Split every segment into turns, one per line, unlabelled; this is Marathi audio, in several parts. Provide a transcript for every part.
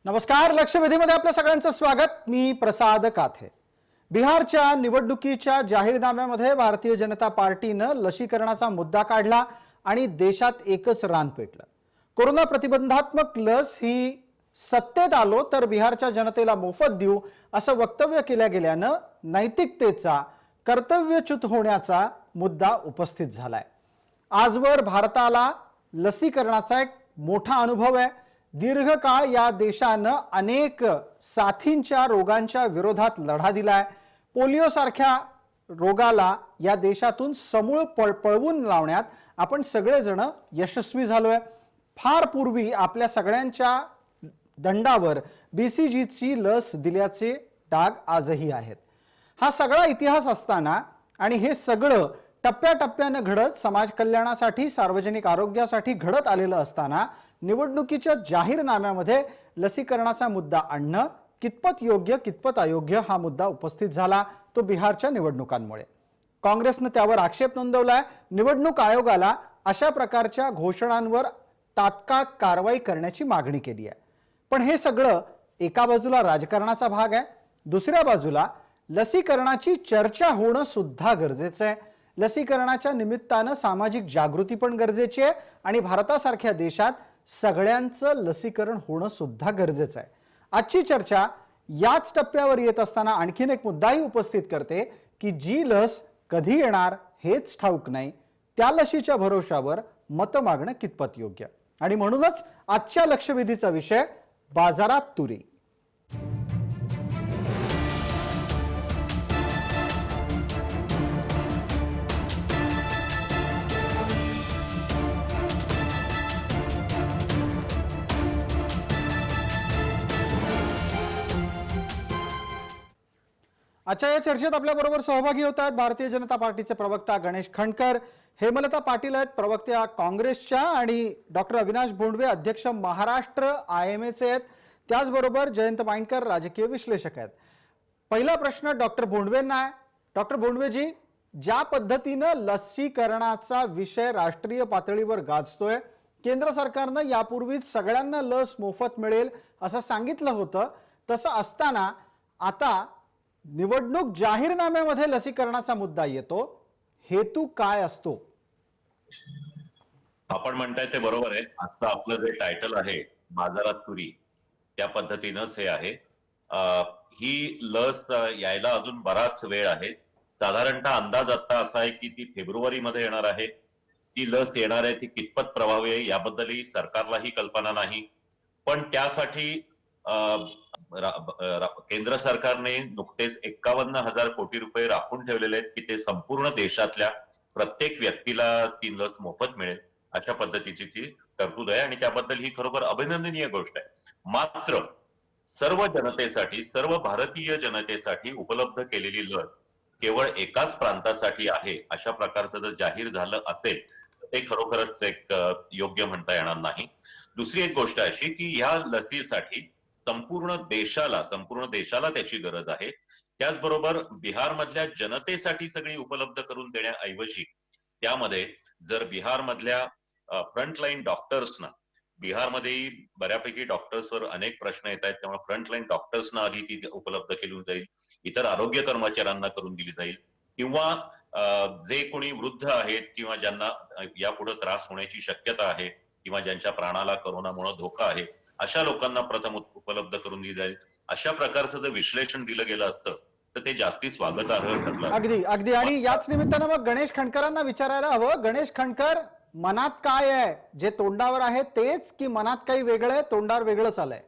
नमस्कार, लक्षवेधीमध्ये आपल्या सगळ्यांचं स्वागत। मी प्रसाद काथे। बिहारच्या निवडणुकीच्या जाहीरनाम्यामध्ये भारतीय जनता पार्टीने लसीकरणाचा मुद्दा काढला आणि देशात एकच रान पेटलं। कोरोना प्रतिबंधात्मक लस ही सत्तेत आलो तर बिहारच्या जनतेला मोफत देऊ असं वक्तव्य केल्या गेल्यानं नैतिकतेचा कर्तव्यच्युत होण्याचा मुद्दा उपस्थित झालाय। आजवर भारताला लसीकरणाचा एक मोठा अनुभव आहे। दीर्घकाळ या देशाने अनेक साथींच्या रोगांच्या विरोधात लढा दिलाय। पोलिओ सारख्या रोगाला या देशातून समूळ पळवून लावण्यात आपण सगळेजण यशस्वी झालोय। फार पूर्वी आपल्या सगळ्यांच्या दंडावर बीसीजीची लस दिल्याचे डाग आजही आहेत। हा सगळा इतिहास असताना आणि हे सगळं टप्प्याटप्प्याने घडत समाज कल्याणासाठी सार्वजनिक आरोग्यासाठी घडत आलेलं असताना निवडणुकीच्या जाहीरनाम्यामध्ये लसीकरणाचा मुद्दा आणणं कितपत योग्य कितपत अयोग्य हा मुद्दा उपस्थित झाला तो बिहारच्या निवडणुकांमुळे। काँग्रेसने त्यावर आक्षेप नोंदवलाय। निवडणूक आयोगाला अशा प्रकारच्या घोषणांवर तात्काळ कारवाई करण्याची मागणी केली आहे। पण हे सगळं एका बाजूला राजकारणाचा भाग आहे, दुसऱ्या बाजूला लसीकरणाची चर्चा होणं सुद्धा गरजेचं आहे। लसीकरणाच्या निमित्ताने सामाजिक जागृती पण गरजेची आहे आणि भारतासारख्या देशात सगळ्यांचं लसीकरण होणं सुद्धा गरजेचं आहे। आजची चर्चा याच टप्प्यावर येत असताना आणखीन एक मुद्दाही उपस्थित करते की जी लस कधी येणार हेच ठाऊक नाही, त्या लशीच्या भरोशावर मत मागणं कितपत योग्य। आणि म्हणूनच आजच्या लक्षवेधीचा विषय बाजारात तुरी। आजच्या या चर्चेत आपल्या बरोबर सहभागी होत आहेत भारतीय जनता पार्टीचे प्रवक्ता गणेश खंडकर, हेमलता पाटील आहेत प्रवक्त्या काँग्रेसच्या, आणि डॉक्टर अविनाश भोंडवे अध्यक्ष महाराष्ट्र आयएमएचे आहेत, त्याचबरोबर जयंत माइंडकर राजकीय विश्लेषक आहेत। पहिला प्रश्न डॉक्टर भोंडवेंना आहे। डॉक्टर भोंडवेजी, ज्या पद्धतीने लसीकरणाचा विषय राष्ट्रीय पातळीवर गाजतोय, केंद्र सरकारने यापूर्वीच सगळ्यांना लस मोफत मिळेल असं सांगितलं होतं, तसं असताना आता निवडणूक जाहीरनाम्यामध्ये लसीकरणाचा मुद्दा येतो, हेतू काय असतो?
आपण म्हणताय ते बरोबर आहे। आजचं आपलं जे टायटल आहे बाजारात तुरी, त्या पद्धतीनंच हे आहे। ही लस यायला अजून बराच वेळ आहे। साधारणतः अंदाज आता असा आहे की ती फेब्रुवारीमध्ये येणार आहे। ती लस येणार आहे ती कितपत प्रभावी आहे याबद्दलही सरकारलाही कल्पना नाही। पण त्यासाठी केंद्र सरकारने नुकतेच 51,000 कोटी रुपये राखून ठेवलेले आहेत की ते संपूर्ण देशातल्या प्रत्येक व्यक्तीला ती लस मोफत मिळेल अशा पद्धतीची ती तरतूद आहे आणि त्याबद्दल ही खरोखर अभिनंदनीय गोष्ट आहे। मात्र सर्व जनतेसाठी, सर्व भारतीय जनतेसाठी उपलब्ध केलेली लस केवळ एकाच प्रांतासाठी आहे अशा प्रकारचं जर जाहीर झालं असेल तर ते खरोखरच एक योग्य म्हणता येणार नाही। दुसरी एक गोष्ट अशी की ह्या लसीसाठी संपूर्ण देशाला त्याची गरज आहे। त्याचबरोबर बिहार मधल्या जनतेसाठी सगळी उपलब्ध करून देण्याऐवजी त्यामध्ये जर बिहार मधल्या फ्रंटलाईन डॉक्टर्सना, बिहारमध्ये बऱ्यापैकी डॉक्टर्सवर अनेक प्रश्न येत आहेत, त्यामुळे फ्रंटलाईन डॉक्टर्सना आधी ती उपलब्ध केली जाईल, इतर आरोग्य कर्मचाऱ्यांना करून दिली जाईल, किंवा जे कोणी वृद्ध आहेत किंवा ज्यांना यापुढे त्रास होण्याची शक्यता आहे किंवा ज्यांच्या प्राणाला कोरोनामुळे धोका आहे अशा लोकांना प्रथम उपलब्ध करून दिली जाईल। अशा प्रकारचं जर विश्लेषण दिलं गेलं असतं तर ते जास्ती स्वागतार्ह ठरलं।
अगदी अगदी। आणि याच निमित्तानं मग गणेश खंडकरांना विचारायला हवं, गणेश खंडकर, मनात काय आहे? जे तोंडावर आहे तेच की मनात काही वेगळं आहे, तोंडावर वेगळंच आलंय?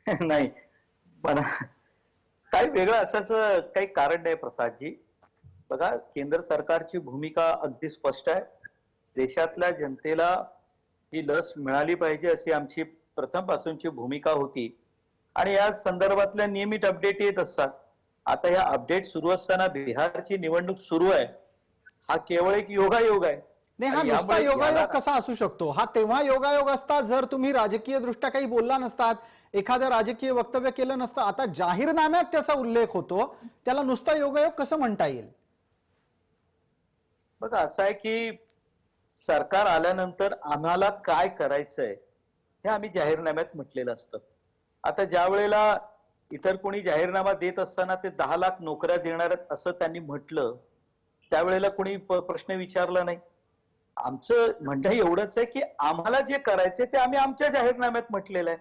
नाही, पण काही वेगळं असायचं काही कारण नाही प्रसादजी। बघा, केंद्र सरकारची भूमिका अगदी स्पष्ट आहे। देशातल्या जनतेला ही लस मिळाली पाहिजे अशी आमची प्रथमपासूनची भूमिका होती आणि या संदर्भातल्या नियमित अपडेट येत असतात। आता या अपडेट सुरू असताना बिहारची निवडणूक सुरू आहे, हा केवळ एक योगायोग आहे।
नाही, हा नुसता योगायोग कसा असू शकतो? हा तेव्हा योगायोग असता जर तुम्ही राजकीय दृष्ट्या काही बोलला नसतात, एखादं राजकीय वक्तव्य केलं नसतं। आता जाहीरनाम्यात त्याचा उल्लेख होतो, त्याला नुसता योगायोग कसं म्हणता येईल?
बघा, असं आहे की सरकार आल्यानंतर आम्हाला काय करायचंय हे आम्ही जाहीरनाम्यात म्हटलेलं असतं. आता ज्या वेळेला इतर कोणी जाहीरनामा देत असताना ते 10 लाख नोकऱ्या देणार आहेत असं त्यांनी म्हटलं, त्यावेळेला कोणी प्रश्न विचारला नाही. आमचं म्हणणं एवढंच आहे की आम्हाला जे करायचे ते आम्ही आमच्या जाहीरनाम्यात म्हटलेलं आहे.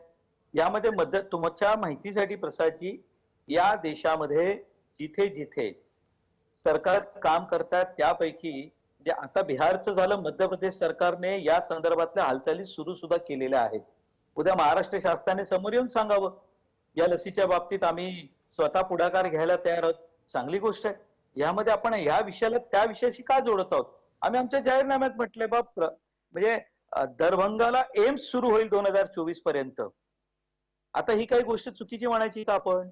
यामध्ये मदत तुमच्या माहितीसाठी प्रसादजी, या देशामध्ये जिथे जिथे सरकार काम करतात त्यापैकी जे आता बिहारचं झालं, मध्य प्रदेश सरकारने या संदर्भातल्या हालचाली सुरू सुद्धा केलेल्या आहेत. उद्या महाराष्ट्र शासनाने समोर येऊन सांगावं या लसीच्या बाबतीत आम्ही स्वतः पुढाकार घ्यायला तयार आहोत. चांगली गोष्ट आहे. यामध्ये आपण या विषयाला त्या विषयाशी का जोडत आहोत? आम्ही आमच्या जाहीरनाम्यात म्हटले बाप म्हणजे दरभंगाला एम्स सुरू होईल 2024 पर्यंत. आता ही काही गोष्ट चुकीची म्हणायची का आपण?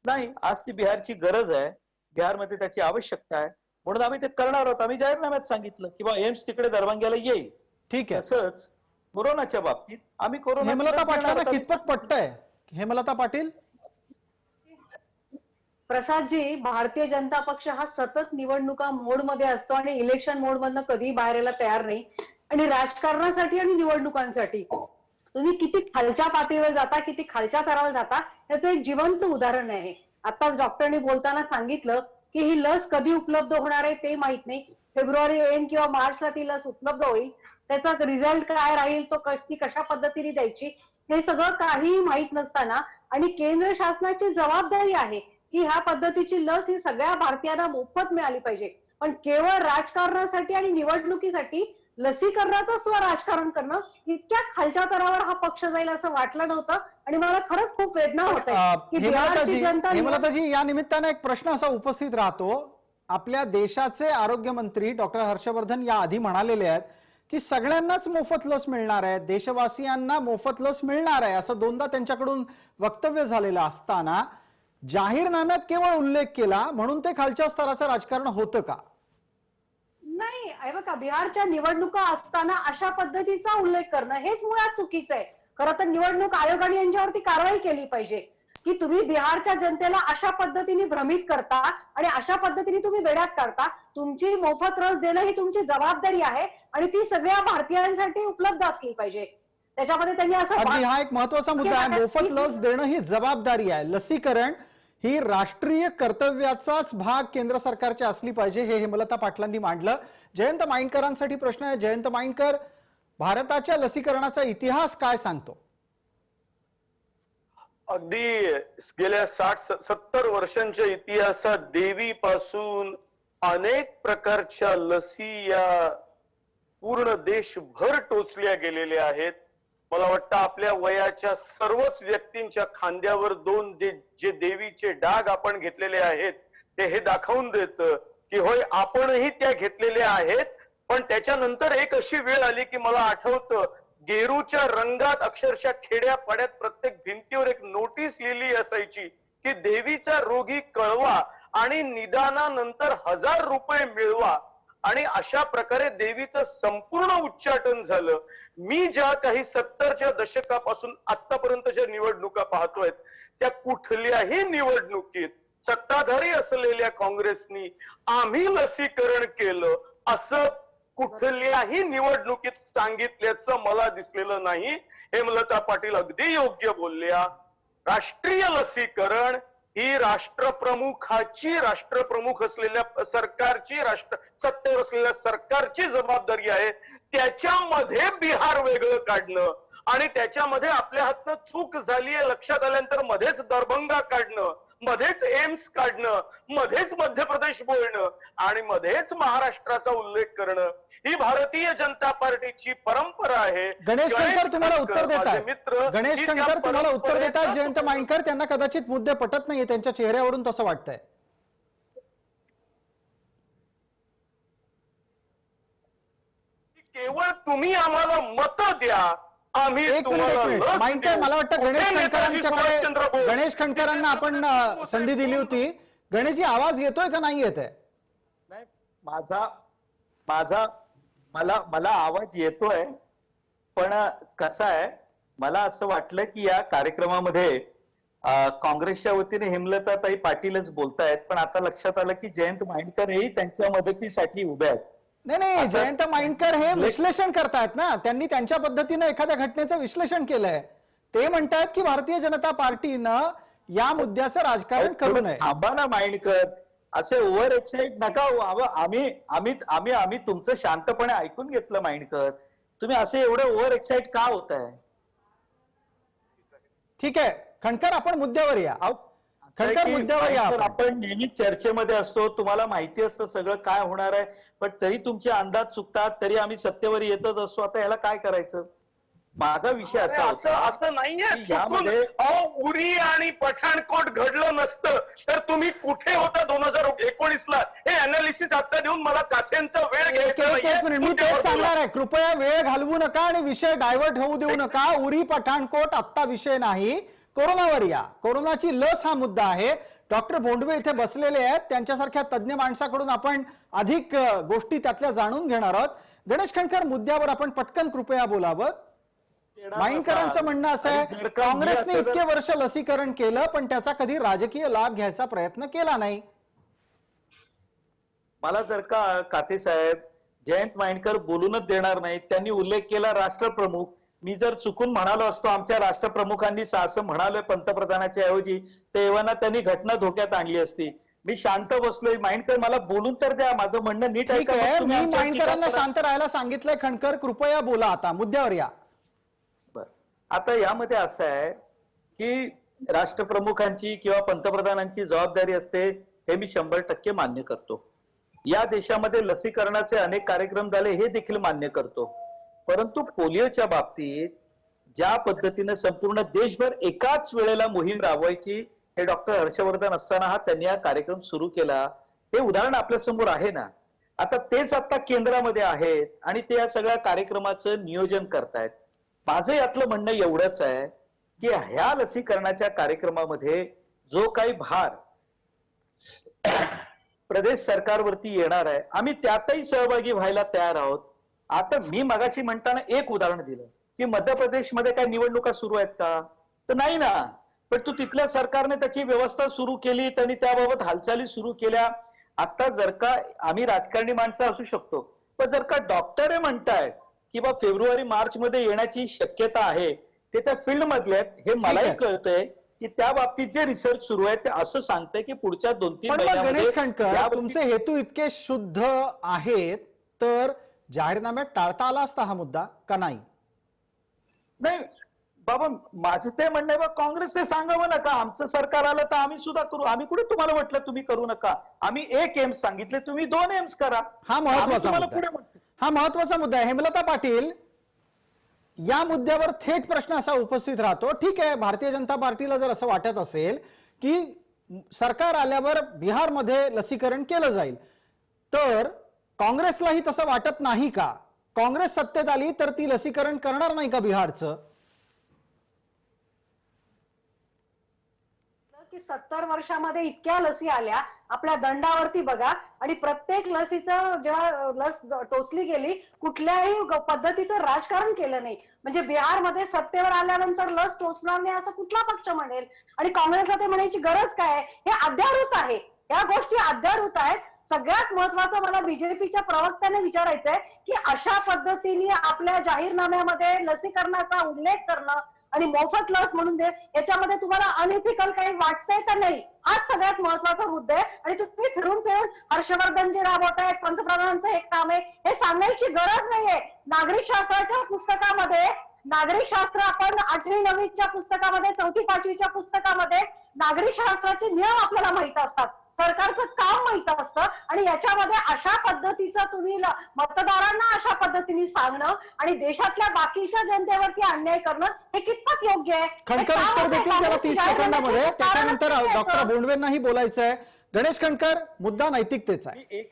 नाही, आज ती बिहारची गरज आहे, बिहारमध्ये त्याची आवश्यकता आहे, म्हणून आम्ही ते करणार आहोत. आम्ही जाहीरनाम्यात सांगितलं की बा एम्स तिकडे दरभंग्याला येईल.
ठीक आहे.
तसंच कोरोनाच्या बाबतीत आम्ही कोरोना
हेमलता पाटलांना कितपत पटतंय? हेमलता पाटील,
प्रसादजी, भारतीय जनता पक्ष हा सतत निवडणुका मोडमध्ये असतो आणि इलेक्शन मोड मधनं कधीही बाहेर यायला तयार नाही. आणि राजकारणासाठी आणि निवडणुकांसाठी तुम्ही किती खालच्या पातळीवर जाता, किती खालच्या थरावर जाता, याचं एक जिवंत उदाहरण आहे. आताच डॉक्टरनी बोलताना सांगितलं की ही लस कधी उपलब्ध होणार आहे ते माहित नाही. फेब्रुवारी एंड किंवा मार्चला ती लस उपलब्ध होईल. त्याचा रिझल्ट काय राहील, तो ती कशा पद्धतीने द्यायची, हे सगळं काही माहित नसताना आणि केंद्र शासनाची जबाबदारी आहे की ह्या पद्धतीची लस ही सगळ्या भारतीयांना मोफत मिळाली पाहिजे. पण केवळ राजकारणासाठी आणि निवडणुकीसाठी लसीकरणाचं राजकारण करणं, इतक्या खालच्या स्तरावर हा पक्ष जाईल असं वाटलं नव्हतं. आणि मला खरंच खूप वेदना होत आहे की बिहारची जनता.
हेमलताजी, या निमित्तानं एक प्रश्न असा उपस्थित राहतो. आपल्या देशाचे आरोग्यमंत्री डॉक्टर हर्षवर्धन या आधी म्हणालेले आहेत की सगळ्यांनाच मोफत लस मिळणार आहे, देशवासियांना मोफत लस मिळणार आहे, असं दोनदा त्यांच्याकडून वक्तव्य झालेलं असताना जाहीरनाम्यात केवळ उल्लेख केला म्हणून ते खालच्या स्तराचं राजकारण होतं का?
नाही, हे बघा, बिहारच्या निवडणुका असताना अशा पद्धतीचा उल्लेख करणं हेच मुळात चुकीचं आहे. खरं तर निवडणूक आयोगाने यांच्यावरती कारवाई केली पाहिजे की तुम्ही बिहारच्या जनतेला अशा पद्धतीने भ्रमित करता आणि अशा पद्धतीने तुम्ही वेड्यात काढता. तुमची मोफत लस देणं ही तुमची जबाबदारी आहे आणि ती सगळ्या भारतीयांसाठी उपलब्ध असली पाहिजे. त्याच्यामध्ये त्यांनी असं
अगदी हा एक महत्वाचा मुद्दा आहे. मोफत लस देणं ही जबाबदारी आहे. लसीकरण ही राष्ट्रीय कर्तव्याचाच भाग केंद्र सरकारची असली पाहिजे, हे हेमलता पाटलांनी मांडलं. जयंत माइंडकरांसाठी प्रश्न आहे. जयंत माइंडकर, भारताच्या लसीकरणाचा इतिहास काय सांगतो?
अगदी गेल्या 60-70 वर्षांच्या इतिहासात देवीपासून अनेक प्रकारच्या लसी या पूर्ण देशभर टोचल्या गेलेल्या आहेत. मला वाटतं आपल्या वयाच्या सर्वच व्यक्तींच्या खांद्यावर दोन जे देवीचे डाग आपण घेतलेले आहेत ते हे दाखवून देतं की होय, आपणही त्या घेतलेल्या आहेत. पण त्याच्यानंतर एक अशी वेळ आली की मला आठवतं, गेरूच्या रंगात अक्षरशः खेड्यापाड्यात प्रत्येक भिंतीवर एक नोटीस लिहिली असायची की देवीचा रोगी कळवा आणि निदानानंतर 1000 रुपये मिळवा. आणि अशा प्रकारे देवीचं संपूर्ण उच्चाटन झालं. मी ज्या काही 70च्या दशकापासून आतापर्यंतच्या निवडणुका पाहतोय त्या कुठल्याही निवडणुकीत सत्ताधारी असलेल्या काँग्रेसनी आम्ही लसीकरण केलं असं कुठल्याही निवडणुकीत सांगितल्याचं मला दिसलेलं नाही. हेमलता पाटील अगदी योग्य बोलल्या. राष्ट्रीय लसीकरण ही राष्ट्रप्रमुख असलेल्या सरकारची, सत्तेवर असलेल्या सरकारची जबाबदारी आहे. त्याच्यामध्ये बिहार वेगळं काढणं आणि त्याच्यामध्ये आपल्या हातनं चूक झाली आहे लक्षात आल्यानंतर मध्येच दरभंगा काढणं, मध्येच एम्स काढणं, मध्येच मध्य प्रदेश बोलणं आणि मध्येच महाराष्ट्राचा उल्लेख करणं ही भारतीय जनता पार्टीची परंपरा आहे.
गणेश खंडकर तुम्हाला उत्तर देतात.
मित्र
गणेश खंडकर तुम्हाला उत्तर देतात. जयंत माइंडकर, त्यांना कदाचित मुद्दे पटत नाहीये, त्यांच्या चेहऱ्यावरून तसं वाटतंय.
केवळ तुम्ही आम्हाला मत द्या, आम्ही
एक मिनिट माइंडकर, मला वाटतं गणेश खंडकरांना आपण संधी दिली होती. गणेशजी, आवाज येतोय का नाही येत आहे?
नाही, मला आवाज येतोय. पण कसं आहे, मला असं वाटलं की या कार्यक्रमामध्ये काँग्रेसच्या वतीने हेमलताताई पाटीलच बोलतायत, पण आता लक्षात आलं की जयंत माइंडकर हेही त्यांच्या मदतीसाठी उभे आहेत.
नाही, जयंत माइंडकर हे विश्लेषण करतायत ना, त्यांनी त्यांच्या पद्धतीनं एखाद्या घटनेचं विश्लेषण केलंय. ते म्हणतायत की भारतीय जनता पार्टीनं या मुद्द्याचं राजकारण करू नये.
थांबा ना माइंडकर, असे ओव्हर एक्साइट नका हो. आम्ही आम्ही आम्ही आम्ही तुमचं शांतपणे ऐकून घेतलं माइंडकर. तुम्ही असे एवढे ओव्हर एक्साइट का होत आहे?
ठीक आहे खणकर, आपण मुद्द्यावर या. खणकर, मुद्द्यावर या.
आपण नेहमी चर्चेमध्ये असतो, तुम्हाला माहिती असतं सगळं काय होणार आहे, पण तरी तुमचे अंदाज चुकतात, तरी आम्ही सत्तेवर येतच असतो. आता याला काय करायचं? माझा विषय असा होता,
असं नाहीये.
की यामध्ये
उरी आणि पठाणकोट घडलं नसतं तर तुम्ही कुठे होता 2019 ला? हे अनालिसिस आता देऊन मला काथ्यांचा वेळ
एक मिनिट, मी तेच सांगणार आहे. कृपया वेळ घालवू नका आणि विषय डायव्हर्ट होऊ देऊ नका. उरी पठाणकोट आत्ता विषय नाही, कोरोनावर या. कोरोनाची लस हा मुद्दा आहे. डॉक्टर भोंडवे इथे बसलेले आहेत, त्यांच्यासारख्या तज्ज्ञ माणसाकडून आपण अधिक गोष्टी त्यातल्या जाणून घेणार आहोत. गणेश खणकर, मुद्द्यावर आपण पटकन कृपया बोलावं. माइंडकरांचं म्हणणं असं आहे, काँग्रेसने इतके वर्ष लसीकरण केलं पण त्याचा कधी राजकीय लाभ घ्यायचा प्रयत्न केला नाही.
मला जर का काते साहेब जयंत माइंडकर बोलूनच देणार नाहीत. त्यांनी उल्लेख केला राष्ट्रप्रमुख. मी जर चुकून म्हणालो असतो आमच्या राष्ट्रप्रमुखांनी असं म्हणालोय पंतप्रधानाच्या ऐवजी, तेव्हा त्यांनी घटना धोक्यात आणली असती. मी शांत बसलोय. माइंडकर, मला बोलून तर द्या, माझं म्हणणं नीट
ठीक
ऐका.
आहे,
तुम्ही
मी
आमच्यावर टीका
माइंडकरांना
करा.
शांत राहायला सांगितलंय. खणकर, कृपया बोला, आता मुद्द्यावर या.
आता यामध्ये असं आहे की राष्ट्रप्रमुखांची किंवा पंतप्रधानांची जबाबदारी असते, हे मी 100% मान्य करतो. या देशामध्ये लसीकरणाचे अनेक कार्यक्रम झाले, हे देखील मान्य करतो. परंतु पोलिओच्या बाबतीत ज्या पद्धतीने संपूर्ण देशभर एकाच वेळेला मोहीम राबवायची, हे डॉक्टर हर्षवर्धन असताना त्यांनी हा कार्यक्रम सुरू केला, हे उदाहरण आपल्या समोर आहे ना. आता तेच आता केंद्रामध्ये आहेत आणि ते या सगळ्या कार्यक्रमाचं नियोजन करतायत. माझं यातलं म्हणणं एवढंच आहे की ह्या लसीकरणाच्या कार्यक्रमामध्ये जो काही भार प्रदेश सरकारवरती येणार आहे, आम्ही त्यातही सहभागी व्हायला तयार आहोत. आता मी मगाशी म्हणताना एक उदाहरण दिलं की मध्य प्रदेशमध्ये काय निवडणुका सुरू आहेत का? तर नाही ना. पण तू तिथल्या सरकारने त्याची व्यवस्था सुरू केली, त्यांनी त्याबाबत हालचाली सुरू केल्या. आता जर का आम्ही राजकारणी माणसं असू शकतो, पण जर का डॉक्टर म्हणतायत की बा फेब्रुवारी मार्च मध्ये येण्याची शक्यता आहे, ते त्या फील्ड मधले आहेत, हे मलाही कळतंय की त्या बाबतीत जे रिसर्च सुरू आहे ते असं सांगतंय की पुढच्या 2-3
महिन्यामध्ये. गणेश खणकर, तुमचे हेतू इतके शुद्ध आहेत तर जाहीरनाम्यात टाळता आला असता हा मुद्दा का नाही?
नाही बाबा, माझं ते म्हणणं आहे, काँग्रेस ते सांगावं नका. आमचं सरकार आलं तर आम्ही सुद्धा करू. आम्ही कुठे तुम्हाला म्हटलं तुम्ही करू नका. आम्ही 1 एम्स सांगितले, तुम्ही 2 एम्स करा.
हा महत्वाचा मुद्दा आहे. हेमलता पाटील, या मुद्द्यावर थेट प्रश्न असा उपस्थित राहतो, ठीक आहे, भारतीय जनता पार्टीला जर असं वाटत असेल की सरकार आल्यावर बिहारमध्ये लसीकरण केलं जाईल, तर काँग्रेसलाही तसं वाटत नाही का? काँग्रेस सत्तेत आली तर ती लसीकरण करणार नाही का बिहारचं?
की 70 वर्षामध्ये इतक्या लसी आल्या, आपल्या दंडावरती बघा, आणि प्रत्येक लसीचं जेव्हा लस टोचली गेली, कुठल्याही पद्धतीचं राजकारण केलं नाही. म्हणजे बिहारमध्ये सत्तेवर आल्यानंतर लस टोचणार नाही असं कुठला पक्ष म्हणेल? आणि काँग्रेसला ते म्हणायची गरज काय आहे? हे अध्याहृत आहे. या गोष्टी अध्याहृत आहेत. सगळ्यात महत्वाचं मला बीजेपीच्या प्रवक्त्याने विचारायचंय की अशा पद्धतीने आपल्या जाहीरनाम्यामध्ये लसीकरणाचा उल्लेख करणं आणि मोफत लस म्हणून दे, याच्यामध्ये तुम्हाला अनइथिकल काही वाटतंय का नाही? आज सगळ्यात महत्वाचा मुद्दा आहे. आणि तुम्ही फिरून हर्षवर्धनजी राबवतायत, पंतप्रधानांचं एक काम आहे, हे सांगायची गरज नाहीये. नागरिक शास्त्राच्या पुस्तकामध्ये, नागरिक शास्त्र आपण 8वी 9वीच्या पुस्तकामध्ये, 4थी 5वीच्या पुस्तकामध्ये नागरिक शास्त्राचे नियम आपल्याला माहित असतात, सरकारचं काम माहित असतं. आणि याच्यामध्ये अशा पद्धतीचं तुम्ही मतदारांना अशा पद्धतीने सांगणं आणि देशातल्या बाकीच्या जनतेवरती अन्याय करणं हे कितपत योग्य आहे?
खणकर उत्तर देतील त्याला 30 सेकंदामध्ये, त्याच्यानंतर डॉक्टर भोंडवेंनाही बोलायचं आहे. गणेश खणकर, मुद्दा नैतिकतेचा आहे.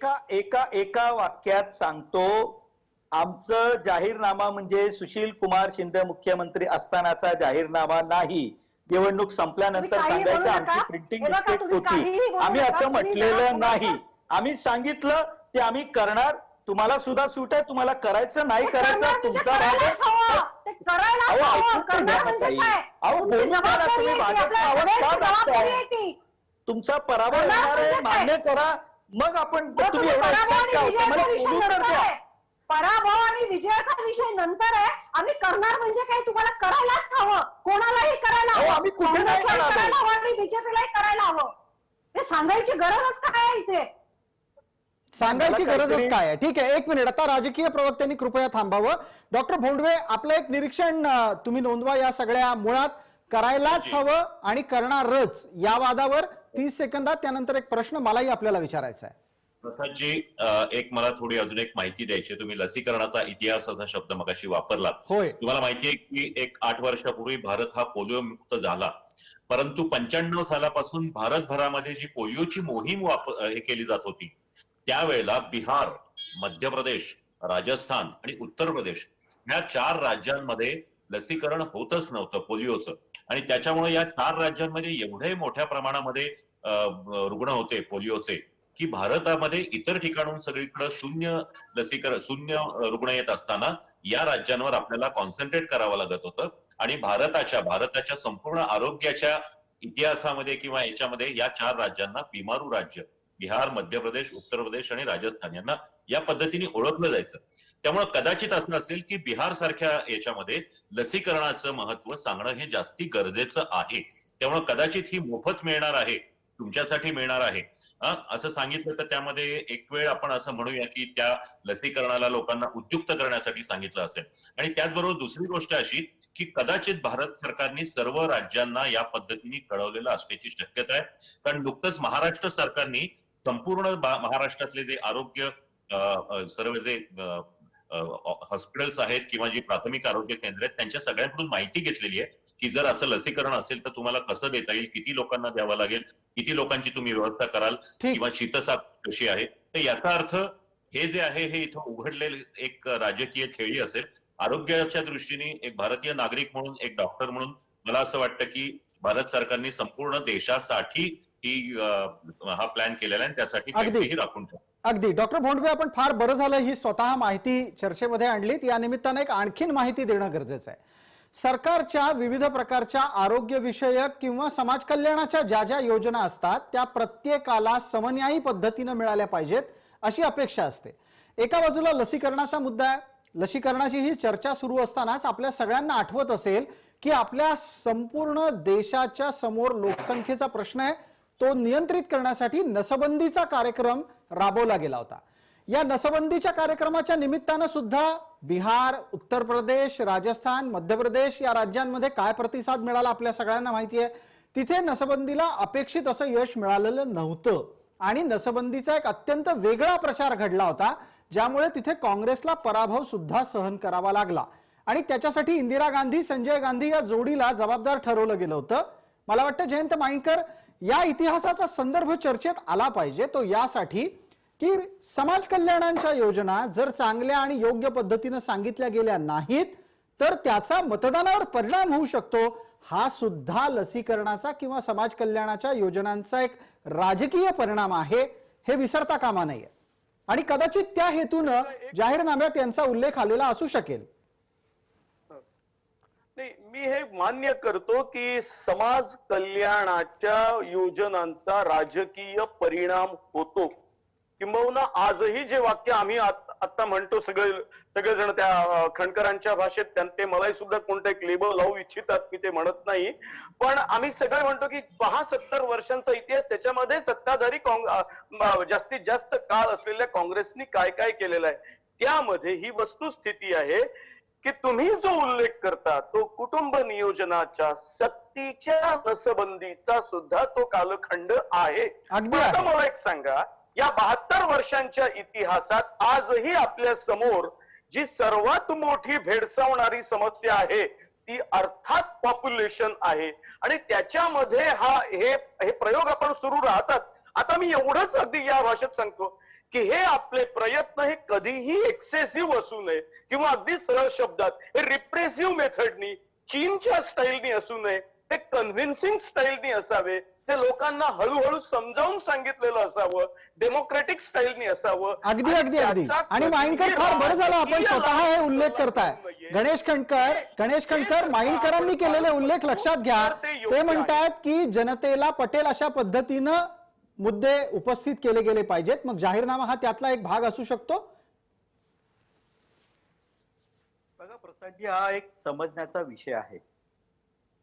एका वाक्यात सांगतो, आमचं जाहीरनामा म्हणजे सुशील कुमार शिंदे मुख्यमंत्री असतानाचा जाहीरनामा नाही. निवडणूक संपल्यानंतर सांगायचं आमची प्रिंटिंग मिस्टेक होती. आम्ही असं म्हटलेलं नाही. आम्ही सांगितलं ते आम्ही करणार. तुम्हाला सुद्धा सूट आहे, तुम्हाला करायचं नाही करायचं तुमचा भाग आहे. तुमचा पराभव होणार आहे, मान्य करा. मग आपण
तर
तुम्ही एवढा
पराभव
एक्साइट
आणि
का होता? मला
विजयाचा विषय
बोलू तर
नंतर
द्या.
आहे. पराभव आणि विजयाचा विषय नंतर आहे. आम्ही करणार म्हणजे काय, तुम्हाला करायलाच हवं, कोणालाही करायला
अहो,
हवं,
आम्ही कुठे नाही
काँग्रेसलाही
करणार.
करायला हवं आणि बीजेपीलाही करायला हवं. हे सांगायची गरजच काय आहे इथे?
सांगायची
मला
गरजच
काहीतरी-
काय आहे? ठीक आहे, एक मिनिट. आता राजकीय प्रवक्त्यांनी कृपया थांबावं. डॉक्टर भोंडवे, आपलं एक निरीक्षण तुम्ही नोंदवा या सगळ्या मुळात करायलाच हवं आणि करणारच या वादावर 30 सेकंदात. त्यानंतर एक प्रश्न मलाही आपल्याला विचारायचा आहे.
प्रसादजी, एक मला थोडी अजून एक माहिती द्यायची. तुम्ही लसीकरणाचा इतिहास असा शब्द मगाशी वापरला.
होय.
तुम्हाला माहितीये की 8 वर्षापूर्वी भारत हा पोलिओ मुक्त झाला, परंतु 95 सालापासून भारतभरामध्ये जी पोलिओची मोहीम हे केली जात होती, त्यावेळेला बिहार, मध्य प्रदेश, राजस्थान आणि उत्तर प्रदेश या 4 राज्यांमध्ये लसीकरण होतच नव्हतं पोलिओचं. आणि त्याच्यामुळे या 4 राज्यांमध्ये एवढे मोठ्या प्रमाणामध्ये रुग्ण होते पोलिओचे की भारतामध्ये इतर ठिकाणून सगळीकडे शून्य रुग्ण येत असताना या राज्यांवर आपल्याला कॉन्सन्ट्रेट करावं लागत होतं. आणि भारताच्या संपूर्ण आरोग्याच्या इतिहासामध्ये किंवा याच्यामध्ये या 4 राज्यांना बिमारू राज्य, बिहार, मध्य प्रदेश, उत्तर प्रदेश आणि राजस्थान यांना या पद्धतीने ओळखलं जायचं. त्यामुळे कदाचित असं असेल की बिहार सारख्या याच्यामध्ये लसीकरणाचं महत्व सांगणं हे जास्ती गरजेचं आहे. त्यामुळे कदाचित ही मोफत मिळणार आहे, तुमच्यासाठी मिळणार आहे असं सांगितलं तर त्यामध्ये एक वेळ आपण असं म्हणूया की त्या लसीकरणाला लोकांना उद्युक्त करण्यासाठी सांगितलं असेल. आणि त्याचबरोबर दुसरी गोष्ट अशी की कदाचित भारत सरकारने सर्व राज्यांना या पद्धतीने कळवलेलं असण्याची शक्यता आहे. कारण नुकतंच महाराष्ट्र सरकारने संपूर्ण महाराष्ट्रातले जे आरोग्य सर्व जे हॉस्पिटल्स आहेत किंवा जी प्राथमिक आरोग्य केंद्र आहेत त्यांच्या सगळ्यांकडून माहिती घेतलेली आहे की जर असं लसीकरण असेल तर तुम्हाला कसं देता येईल, किती लोकांना द्यावं लागेल, किती लोकांची तुम्ही व्यवस्था कराल किंवा शीतसाथ कशी आहे. तर याचा अर्थ हे जे आहे हे इथं उघडलेले एक राजकीय खेळी असेल. आरोग्याच्या दृष्टीने एक भारतीय नागरिक म्हणून, एक डॉक्टर म्हणून मला असं वाटतं की भारत सरकारने संपूर्ण देशासाठी हा प्लॅन केलेला आहे आणि त्यासाठी पैसेही राखून ठेवले.
अगदी. डॉक्टर भोंडवे, आपण फार बरं झालं ही स्वतः माहिती चर्चेमध्ये आणलीत. या निमित्तानं एक आणखीन माहिती देणं गरजेचं आहे. सरकारच्या विविध प्रकारच्या आरोग्य विषयक किंवा समाज कल्याणाच्या ज्या ज्या योजना असतात त्या प्रत्येकाला समन्यायी पद्धतीनं मिळाल्या पाहिजेत अशी अपेक्षा असते. एका बाजूला लसीकरणाचा मुद्दा आहे. लसीकरणाची ही चर्चा सुरू असतानाच आपल्या सगळ्यांना आठवत असेल की आपल्या संपूर्ण देशाच्या समोर लोकसंख्येचा प्रश्न आहे. तो नियंत्रित करण्यासाठी नसबंदीचा कार्यक्रम राबवला गेला होता. या नसबंदीच्या कार्यक्रमाच्या निमित्तानं सुद्धा बिहार, उत्तर प्रदेश, राजस्थान, मध्य प्रदेश या राज्यांमध्ये काय प्रतिसाद मिळाला आपल्या सगळ्यांना माहिती आहे. तिथे नसबंदीला अपेक्षित असं यश मिळालेलं नव्हतं आणि नसबंदीचा एक अत्यंत वेगळा प्रचार घडला होता, ज्यामुळे तिथे काँग्रेसला पराभव सुद्धा सहन करावा लागला. आणि त्याच्यासाठी इंदिरा गांधी, संजय गांधी या जोडीला जबाबदार ठरवलं गेलं होतं. मला वाटतं जयंत माइंडकर, या इतिहासाचा संदर्भ चर्चेत आला पाहिजे तो यासाठी की समाज कल्याणाच्या योजना जर चांगल्या आणि योग्य पद्धतीने सांगितल्या गेल्या नाहीत तर त्याचा मतदानावर परिणाम होऊ शकतो. हा सुद्धा लसीकरणाचा किंवा समाज कल्याणाच्या योजनांचा एक राजकीय परिणाम आहे, हे विसरता कामा नये. आणि कदाचित त्या हेतूनं जाहीरनाम्यात यांचा उल्लेख आलेला असू शकेल.
नाही, मी हे मान्य करतो की समाज कल्याणाच्या योजनांचा राजकीय परिणाम होतो. किंबहुना आजही जे वाक्य आम्ही आता म्हणतो सगळेजण त्या खंडकरांच्या भाषेत ते मलाही सुद्धा कोणतं एक लेबल लावू इच्छितात, मी ते म्हणत नाही. पण आम्ही सगळे म्हणतो की 70 वर्षांचा इतिहास, त्याच्यामध्ये सत्ताधारी जास्तीत जास्त काळ असलेल्या काँग्रेसनी काय काय केलेलं आहे त्यामध्ये ही वस्तुस्थिती आहे की तुम्ही जो उल्लेख करता तो कुटुंब नियोजनाच्या सक्तीच्या नसबंदीचा सुद्धा तो कालखंड आहे. आता मला एक सांगा, या 72 वर्षांच्या इतिहासात आजही आपल्या समोर जी सर्वात मोठी भेडसावणारी समस्या आहे ती अर्थात पॉप्युलेशन आहे. आणि त्याच्यामध्ये हे प्रयोग आपण सुरू राहतात. आता मी एवढंच अगदी या भाषेत सांगतो की हे आपले प्रयत्न हे कधीही एक्सेसिव्ह असू नये किंवा अगदी सरळ शब्दात हे रिप्रेसिव्ह मेथडनी, चीनच्या स्टाईलनी असू नये, ते कन्व्हिन्सिंग स्टाईलनी असावे, ते लोकांना हळूहळू समजावून सांगितलेलं असावं, डेमोक्रेटिक स्टाईलनी असावं.
अगदी अगदी अगदी. आणि माइंडकर, फार बरं झालं आपण स्वतः हे उल्लेख करताय. गणेश खंडकर माइंडकरांनी केलेले उल्लेख लक्षात घ्या. ते म्हणतात की जनतेला पटेल अशा पद्धतीनं मुद्दे उपस्थित केले गेले पाहिजेत. मग जाहीरनामा हा त्यातला एक भाग असू शकतो.
बघा प्रसादजी, हा एक समजण्याचा विषय आहे.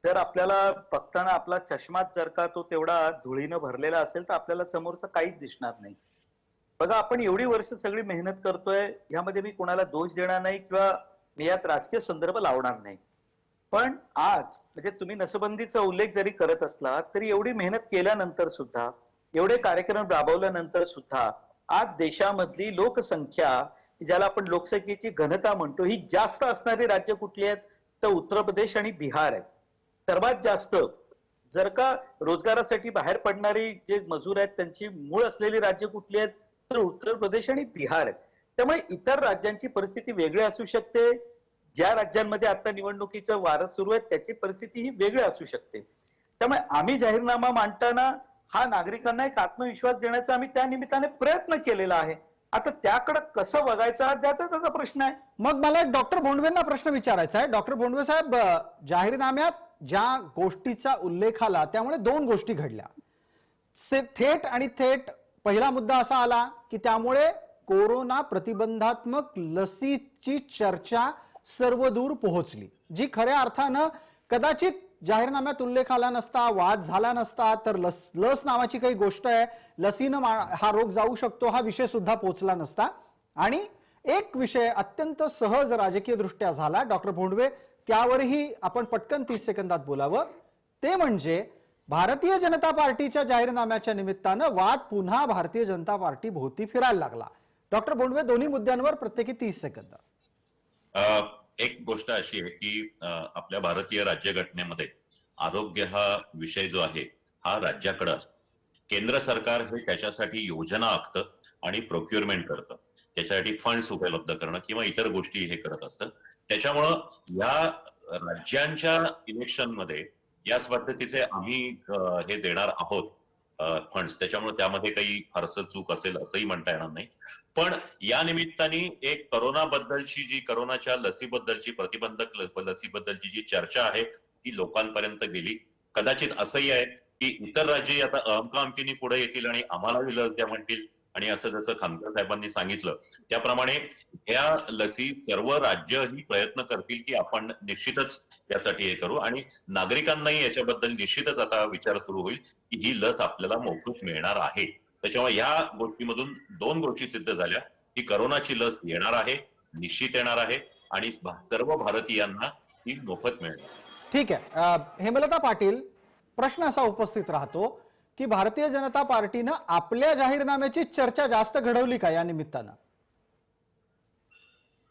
जर आपल्याला बघताना आपला चष्माच जर का तो तेवढा धुळीनं भरलेला असेल तर आपल्याला समोरचं काहीच दिसणार नाही. बघा, आपण एवढी वर्ष सगळी मेहनत करतोय, ह्यामध्ये मी कोणाला दोष देणार नाही किंवा मी यात राजकीय संदर्भ लावणार नाही. पण आज म्हणजे तुम्ही नसबंदीचा उल्लेख जरी करत असला तरी एवढी मेहनत केल्यानंतर सुद्धा, एवढे कार्यक्रम राबवल्यानंतर सुद्धा आज देशामधली लोकसंख्या, ज्याला आपण लोकसंख्येची घनता म्हणतो, ही जास्त असणारी राज्य कुठली आहेत तर उत्तर प्रदेश आणि बिहार आहेत. सर्वात जास्त जर का रोजगारासाठी बाहेर पडणारी जे मजूर आहेत त्यांची मूळ असलेली राज्य कुठली आहेत तर उत्तर प्रदेश आणि बिहार आहेत. त्यामुळे इतर राज्यांची परिस्थिती वेगळी असू शकते. ज्या राज्यांमध्ये आता निवडणुकीचं वारं सुरू आहे त्याची परिस्थिती ही वेगळी असू शकते. त्यामुळे आम्ही जाहीरनामा मांडताना हा नागरिकांना एक आत्मविश्वास देण्याचा आम्ही त्या निमित्ताने प्रयत्न केलेला आहे. आता त्याकडे कसं बघायचं हा त्याचा प्रश्न आहे.
मग मला एक डॉक्टर भोंडवेंना प्रश्न विचारायचा आहे. डॉक्टर भोंडवे साहेब, जाहीरनाम्यात ज्या गोष्टीचा उल्लेख आला त्यामुळे दोन गोष्टी घडल्या. थेट आणि थेट पहिला मुद्दा असा आला की त्यामुळे कोरोना प्रतिबंधात्मक लसीची चर्चा सर्वदूर पोहोचली, जी खऱ्या अर्थानं कदाचित जाहीरनाम्यात उल्लेख आला नसता, वाद झाला नसता तर लस नावाची काही गोष्ट आहे, लसीनं हा रोग जाऊ शकतो, हा विषय सुद्धा पोहोचला नसता. आणि एक विषय अत्यंत सहज राजकीय दृष्ट्या झाला. डॉक्टर भोंडवे, त्यावरही आपण पटकन 30 सेकंदात बोलावं. ते म्हणजे भारतीय जनता पार्टीच्या जाहीरनाम्याच्या निमित्तानं वाद पुन्हा भारतीय जनता पार्टी भोवती फिरायला लागला. डॉक्टर भोंडवे, दोन्ही मुद्द्यांवर प्रत्येकी 30 सेकंद.
एक गोष्ट अशी आहे की आपल्या भारतीय राज्यघटनेमध्ये आरोग्य हा विषय जो आहे हा राज्याकडे असतो. केंद्र सरकार हे त्याच्यासाठी योजना आखतं आणि प्रोक्युअरमेंट करतं, त्याच्यासाठी फंड्स उपलब्ध करणं किंवा इतर गोष्टी हे करत असतं. त्याच्यामुळं या राज्यांच्या इलेक्शनमध्ये याच पद्धतीचे आम्ही हे देणार आहोत फंड्स. त्याच्यामुळे त्यामध्ये काही फारसं चूक असेल असंही म्हणता येणार नाही. पण या निमित्ताने एक करोनाबद्दलची जी करोनाच्या लसीबद्दलची, प्रतिबंधक लसीबद्दलची जी चर्चा आहे ती लोकांपर्यंत गेली. कदाचित असंही आहे की इतर राज्ये आता अमकामकीनी पुढे येतील आणि आम्हालाही लस द्या म्हणतील आणि असं जसं खामकर साहेबांनी सांगितलं त्याप्रमाणे या लसी सर्व राज्य ही प्रयत्न करतील की आपण निश्चितच यासाठी हे करू आणि नागरिकांनाही याच्याबद्दल निश्चितच आता विचार सुरू होईल की ही लस आपल्याला मोफत मिळणार आहे. त्याच्यामुळे या गोष्टीमधून दोन गोष्टी सिद्ध झाल्या की करोनाची लस येणार आहे, निश्चित येणार आहे आणि सर्व भारतीयांना ती मोफत मिळणार.
ठीक आहे. हेमलता पाटील, प्रश्न असा उपस्थित राहतो की भारतीय जनता पार्टीनं आपल्या जाहीरनाम्याची चर्चा जास्त घडवली का या निमित्तानं?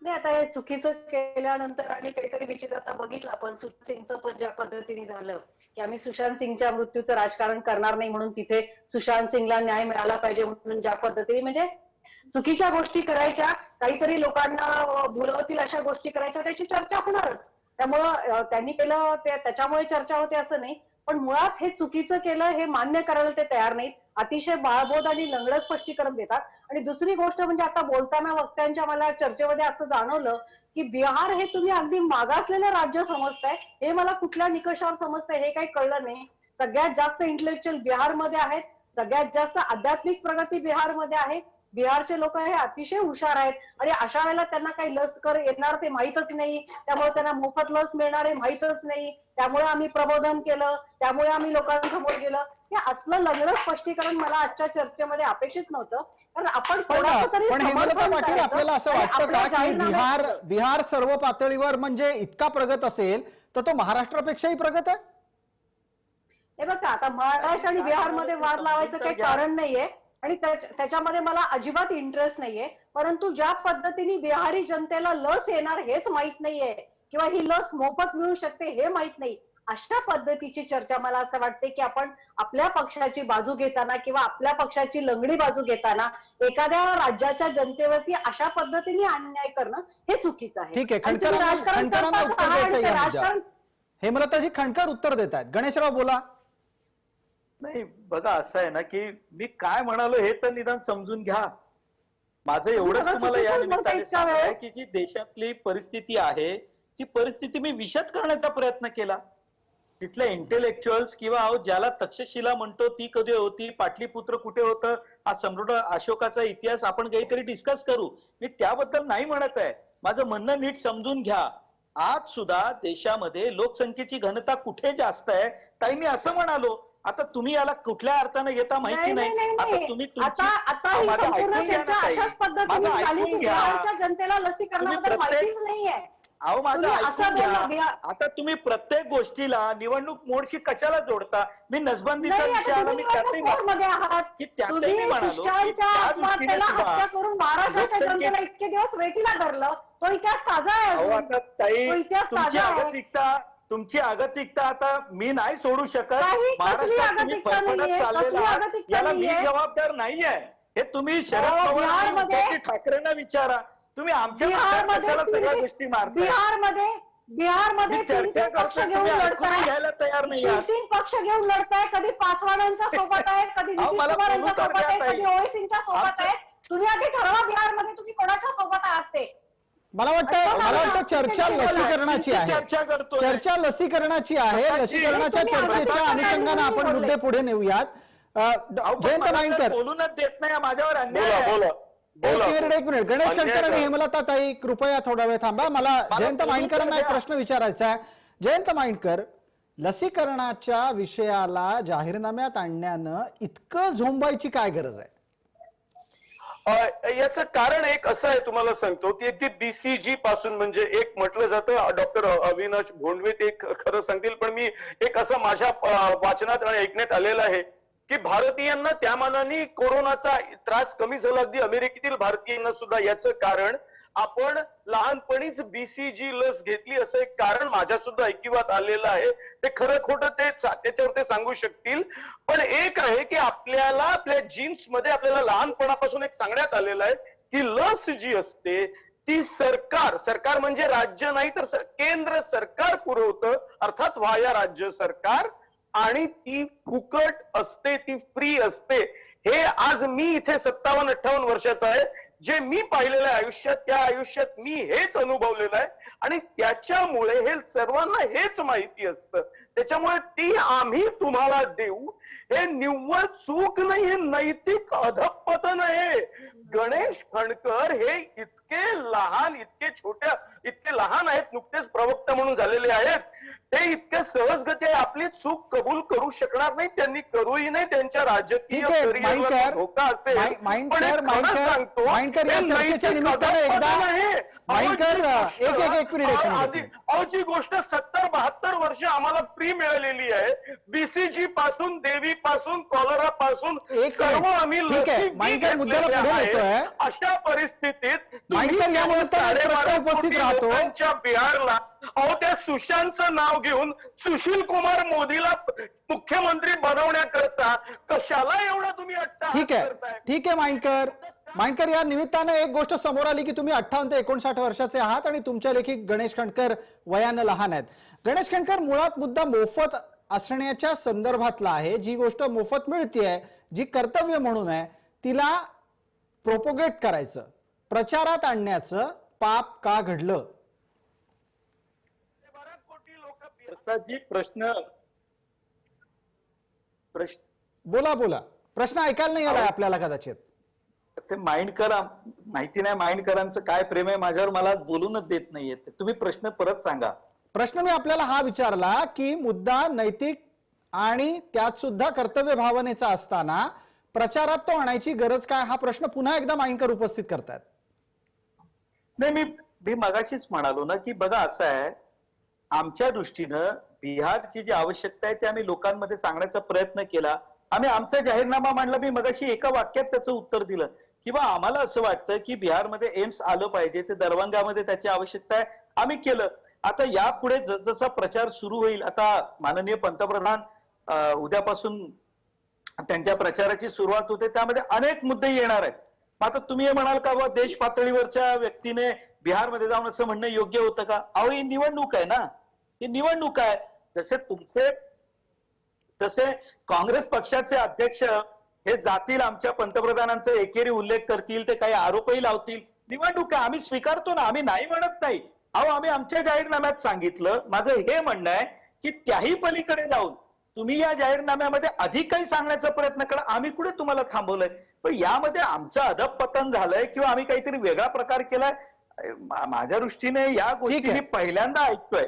नाही, आता हे चुकीचं केल्यानंतर आणि काहीतरी विचित्रता बघितलं आपण. सुशांत सिंगचं पण ज्या पद्धतीने झालं की आम्ही सुशांत सिंगच्या मृत्यूचं राजकारण करणार नाही म्हणून तिथे सुशांत सिंगला न्याय मिळाला पाहिजे म्हणून ज्या पद्धतीने म्हणजे चुकीच्या गोष्टी करायच्या, काहीतरी लोकांना भुलवतील अशा गोष्टी करायच्या, त्याची चर्चा होणारच. त्यामुळं त्यांनी केलं त्याच्यामुळे चर्चा होते असं नाही. पण मुळात हे चुकीचं केलं हे मान्य करायला ते तयार नाहीत. अतिशय बाळबोध आणि लंगडं स्पष्टीकरण देतात. आणि दुसरी गोष्ट म्हणजे आता बोलताना वक्त्यांच्या मला चर्चेमध्ये असं जाणवलं की बिहार हे तुम्ही अगदी मागासलेलं राज्य समजताय. हे मला कुठल्या निकषावर समजताय हे काही कळलं नाही. सगळ्यात जास्त इंटेलेक्च्युअल बिहारमध्ये आहेत, सगळ्यात जास्त आध्यात्मिक प्रगती बिहारमध्ये आहे. बिहारचे लोक हे अतिशय हुशार आहेत आणि अशा वेळेला त्यांना काही लस येणार ते माहीतच नाही, त्यामुळे त्यांना मोफत लस मिळणार आहे माहीतच नाही, त्यामुळे आम्ही प्रबोधन केलं, त्यामुळे आम्ही लोकांसमोर गेलं. हे असलं लंगडं स्पष्टीकरण मला आजच्या चर्चेमध्ये अपेक्षित नव्हतं. कारण आपण
पण हेमलता पाटील, आपल्याला असं वाटतं का की बिहार सर्व पातळीवर म्हणजे इतका प्रगत असेल तर तो महाराष्ट्रापेक्षाही प्रगत आहे?
हे बघा, आता महाराष्ट्र आणि बिहारमध्ये वाद लावायचं काही कारण नाहीये आणि त्याच्यामध्ये मला अजिबात इंटरेस्ट नाहीये. परंतु ज्या पद्धतीने बिहारी जनतेला लस येणार हेच माहित नाहीये किंवा ही लस मोफत मिळू शकते हे माहित नाही, अशा पद्धतीची चर्चा मला असं वाटते की आपण आपल्या पक्षाची बाजू घेताना किंवा आपल्या पक्षाची लंगडी बाजू घेताना एखाद्या राज्याच्या जनतेवरती अशा पद्धतीने अन्याय करणं हे चुकीचं आहे.
ठीक आहे, खणकरांना उत्तर द्यायचं या मुद्द्यावर. हेमलताजी खणकर उत्तर देत आहेत. गणेशराव बोला.
नाही बघा, असं आहे ना की मी काय म्हणालो हे तर निदान समजून घ्या. माझं एवढंच तुम्हाला या निमित्ताने सांगायचं की जी देशातली परिस्थिती आहे ती परिस्थिती मी विशद करण्याचा प्रयत्न केला. तिथल्या इंटेलेक्च्युअल्स किंवा अहो ज्याला तक्षशिला म्हणतो ती कधी होती, पाटलीपुत्र कुठे होतं, हा सम्राट अशोकाचा इतिहास आपण काहीतरी डिस्कस करू. मी त्याबद्दल नाही म्हणत आहे. माझं म्हणणं नीट समजून घ्या. आज सुद्धा देशामध्ये लोकसंख्येची घनता कुठे जास्त आहे, ताई मी असं म्हणालो. आता तुम्ही याला कुठल्या अर्थाने घेता माहिती नाही. आता तुम्ही
आता ही
माझं
संपूर्ण
ऐकून घ्या ना
चर्चा
ताई.
अशाच पद्धतीने
माझं
झाली
ऐकून
की
घ्या.
बिहारच्या जनतेला लसीकरणाबद्दल
तुम्ही
माहितीच नाहीये.
अहो माझं
तुम्ही असं
ऐकून
बोलला,
घ्या. आता तुम्ही प्रत्येक गोष्टीला निवडणूक मोडशी कशाला जोडता? मी नसबंदीचा
नाही,
विषय
आता
आला,
तुम्ही
मी त्यातही
निवडणूक मोडमध्ये आहात.
की त्यातही
तुम्ही
मी म्हणालो की
शिष्टांच्या
त्या
आत्महत्येला
दृष्टीने सुद्धा
हत्या करून महाराष्ट्राच्या
लोकसंख्ये-
जनतेला इतके दिवस वेठीला धरलं. तो इतिहास ताजा आहे
अहो
अजून.
आता ताई
तो इतिहास
तुमची
ताजा आहे.
तुमची आगतिकता आता मी नाही सोडू शकत.
काही-
महाराष्ट्रात
कसली
तुम्ही
आगतिकता
फरफटत
नाहीये,
चाललेला
कसली
आहात.
आगतिकता
याला मी
नाहीये.
जबाबदार नाहीये. हे तुम्ही शरद
अहो,
पवार आणि
बिहारमध्ये-
उद्धव ठाकरेंना विचारा. तुम्ही आमच्या
बिहारमध्ये
कशाला सगळ्या
तीन-
गोष्टी मारताय?
बिहारमध्ये
मी
तीन
चर्चा
तीन पक्ष
करतोय,
घेऊन
तुम्ही ऐकून
लढताय.
घ्यायला तयार नाही
तीन
आहात.
तीन पक्ष घेऊन लढताय. कधी पासवानांच्या सोबत आहेत, कधी
अहो,
नितीश
मला
कुमार
बोलू
यांच्या
तर
सोबत
द्या
आहेत,
ताई.
कधी ओवेसींच्या सोबत
आमच्या-
आहेत. तुम्ही आधी ठरवा बिहारमध्ये तुम्ही कोणाच्या सोबत आहात ते.
मला वाटतं चर्चा लसीकरणाची आहे.
चर्चा करतोय.
चर्चा लसीकरणाची आहे. लसीकरणाच्या
तुम्ही
चर्चेच्या
आमच्या
अनुषंगाने आपण
बोलले.
मुद्दे पुढे नेऊयात.
अहो, पण
जयंत
मला तर
माइंडकर,
बोलूनच देत नाही, माझ्यावर अन्याय
बोला
आहे.
बोला
एक मिनिट गणेश
अन्याय
कणकर आणि
करा.
हेमलता ताई कृपया थोडा वेळ थांबा. मला जयंत
बोलू
माइंडकरांना
तर
एक
द्या.
प्रश्न विचारायचा आहे. जयंत माइंडकर, लसीकरणाच्या विषयाला जाहीरनाम्यात आणण्यानं इतकं झोंबायची काय गरज आहे?
याचं कारण एक असं आहे, तुम्हाला सांगतो की ते बीसीजी पासून, म्हणजे एक म्हटलं जातं, डॉक्टर अविनाश भोंडवे ते खरं सांगतील, पण मी एक असं माझ्या वाचनात आणि ऐकण्यात आलेलं आहे की भारतीयांना त्या मानाने कोरोनाचा त्रास कमी झाला, अगदी अमेरिकेतील भारतीयांना सुद्धा. याचं कारण आपण लहानपणीच बीसीजी लस घेतली असं एक कारण माझ्या सुद्धा ऐकिवात आलेलं आहे. ते खरं खोटं त्याच्यावर ते सांगू शकतील. पण एक आहे की आपल्याला आपल्या जीन्स मध्ये आपल्याला लहानपणापासून एक सांगण्यात आलेलं आहे की लस जी असते ती सरकार म्हणजे राज्य नाही तर केंद्र सरकार पुरवतं, अर्थात व्हाया राज्य सरकार, आणि ती फुकट असते, ती फ्री असते. हे आज मी इथे 57-58 वर्षाचा आहे, जे मी पाहिलेलं आहे आयुष्यात, त्या आयुष्यात मी हेच अनुभवलेलं आहे आणि त्याच्यामुळे हे सर्वांना हेच माहिती असतं. त्याच्यामुळे ती आम्ही तुम्हाला देऊ हे निव्वळ चूक नाही, हे नैतिक अधपतन आहे. गणेश खणकर हे इतके लहान, इतके लहान आहेत, नुकतेच प्रवक्ता म्हणून झालेले आहेत. ते इतके सहजगती आपली चूक कबूल करू शकणार नाही, त्यांनी करूही नाही. त्यांच्या राजकीय
ठीक आहे,
करिअरला
माइंडकर,
धोका असेल.
माइंडकर या चर्चेच्या निमित्ताने एकदा माइंडकर एक मिनिट.
जी गोष्ट 70-72 वर्ष आम्हाला फ्री मिळालेली आहे, बीसीजी पासून, देवी पासून, कॉलरा पासून सर्व आम्ही
ठीक आहे, माइंडकर मुद्द्याला पुढे नेतोय.
अशा परिस्थितीत
माइंडकर या निमित्ताने प्रश्न उपस्थित राहतो.
बिहारला अहो त्या सुशांतचं नाव घेऊन सुशील कुमार मोदीला मुख्यमंत्री बनवण्याकरता कशाला एवढा तुम्ही
ठीक आहे माइंडकर या निमित्तानं एक गोष्ट समोर आली की तुम्ही 58 ते 59 वर्षाचे आहात आणि तुमच्या लेखी गणेश खणकर वयानं लहान आहेत. गणेश खणकर, मुळात मुद्दा मोफत असण्याच्या संदर्भातला आहे. जी गोष्ट मोफत मिळतेय, जी कर्तव्य म्हणून आहे, तिला प्रोपोगेट करायचं, प्रचारात आणण्याचं पाप का घडलं?
प्रसादजी प्रश्न
बोला. प्रश्न ऐकायला नाही आलाय आपल्याला कदाचित.
ते माइंडकर, माहिती नाही माइंडकरांचं काय प्रेम आहे माझ्यावर, मला आज बोलूनच देत नाहीये. तुम्ही प्रश्न परत सांगा.
प्रश्न मी आपल्याला हा विचारला की मुद्दा नैतिक आणि त्यात सुद्धा कर्तव्य भावनेचा असताना प्रचारात तो आणायची गरज काय, हा प्रश्न पुन्हा एकदा माइंडकर उपस्थित करतायत.
नाही, मी मगाशीच म्हणालो ना की बघा असं आहे, आमच्या दृष्टीनं बिहारची जी आवश्यकता आहे ते आम्ही लोकांमध्ये सांगण्याचा प्रयत्न केला. आम्ही आमचा जाहीरनामा मांडला. मी मगाशी एका वाक्यात त्याचं उत्तर दिलं किंवा आम्हाला असं वाटतं की बिहारमध्ये एम्स आलं पाहिजे, ते दरभंगामध्ये त्याची आवश्यकता आहे, आम्ही केलं. आता यापुढे जसा प्रचार सुरू होईल, आता माननीय पंतप्रधान उद्यापासून त्यांच्या प्रचाराची सुरुवात होते, त्यामध्ये अनेक मुद्दे येणार आहेत. आता तुम्ही हे म्हणाल का बाबा देश पातळीवरच्या व्यक्तीने बिहारमध्ये जाऊन असं म्हणणं योग्य होतं का? अहो ही निवडणूक आहे ना, ही निवडणूक आहे. तसे काँग्रेस पक्षाचे अध्यक्ष हे जातील, आमच्या पंतप्रधानांचा एकेरी उल्लेख करतील, ते काही आरोपही लावतील. निवडणूक आहे, आम्ही स्वीकारतो ना, आम्ही नाही म्हणत नाही. अहो आम्ही आमच्या जाहीरनाम्यात सांगितलं, माझं हे म्हणणं आहे की त्याही पलीकडे जाऊन तुम्ही या जाहीरनाम्यामध्ये अधिक काही सांगण्याचा प्रयत्न करा. आम्ही कुठे तुम्हाला थांबवलंय, पण यामध्ये आमचं अधपतन झालंय किंवा आम्ही काहीतरी वेगळा प्रकार केलाय, माझ्या दृष्टीने या गोष्टी
आहे.
मी पहिल्यांदा ऐकतोय.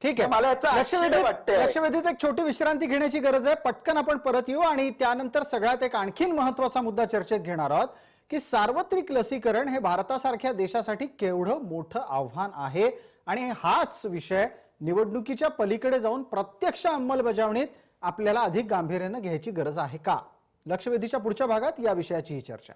ठीक आहे,
मला याचं आश्चर्य वाटतंय.
लक्षवेधीत एक छोटी विश्रांती घेण्याची गरज आहे. पटकन आपण परत येऊ आणि त्यानंतर सगळ्यात एक आणखीन महत्वाचा मुद्दा चर्चेत घेणार आहोत की सार्वत्रिक लसीकरण हे भारतासारख्या देशासाठी केवढं मोठं आव्हान आहे आणि हाच विषय निवडणुकीच्या पलीकडे जाऊन प्रत्यक्ष अंमलबजावणीत आपल्याला अधिक गांभीर्यानं घ्यायची गरज आहे का? लक्षवेधीच्या पुढच्या भागात या विषयाची ही चर्चा.